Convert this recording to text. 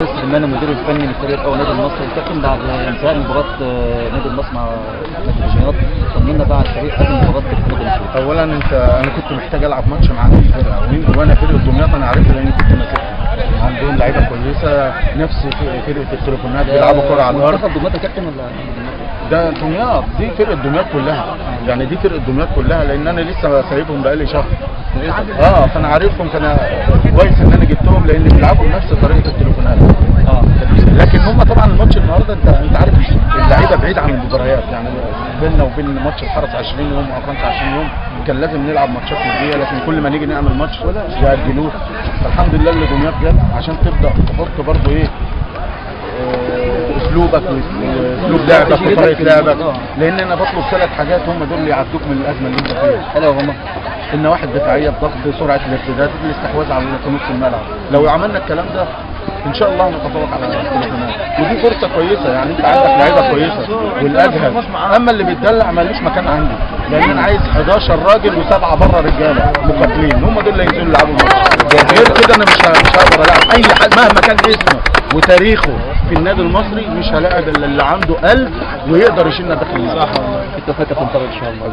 استاذ سليمان المدير الفني للفريق الاول نادي النصر. الكابتن بعد انتهاء مباراه نادي النصر مع دمياط طمنا بقى على الفريق قبل مباراه الفريق. اولا انا كنت محتاج العب ماتش مع اي فرقه، وانا فرقه دمياط انا عارفها لاني كنت ماسكها. عندهم لعيبه كويسه نفس فرقه التليفونات بيلعبوا كوره على الارض. منتخب دمياط يا كابتن ولا ده دمياط؟ دي فرقه دمياط كلها، يعني دي فرقه دمياط كلها لان انا لسه سايبهم بقالي شهر. فانا عارفهم، كان كويس ان انا جبتهم لان بيلعبوا بنفس طريقه التليفونات. لكن هم طبعا الماتش النهارده انت عارف اللعيبه بعيد عن المباريات، يعني بيننا وبين ماتش الحرس 20 يوم او 25 يوم كان لازم نلعب ماتشات وديه، لكن كل ما نيجي نعمل ماتش يأجلوه. فالحمد لله اللي دمياط جت عشان تبدا تحط برضه ايه اسلوبك واسلوب لعبك وطريقه لعبك، لان انا بطلب 3 حاجات هم دول اللي يعدوك من الازمه اللي انت فيها. حلو هم النواحي الدفاعيه بضغط سرعه الارتداد الاستحواذ على نص الملعب. لو عملنا الكلام ده ان شاء الله نتفوق على التليفونات، ودي فرصه كويسه. يعني انت عندك لعيبه كويسه والاجهز، اما اللي بيتدلع مالوش مكان عندي، لان انا عايز 11 راجل و7 بره رجاله مقاتلين، هم دول اللي ينزلوا يلعبوا الماتش. غير كده انا مش هقدر العب اي حد مهما كان اسمه وتاريخه في النادي المصري. مش هلاعب اللي عنده قلب ويقدر يشيلنا داخل الملعب. التوفيق في ان شاء الله.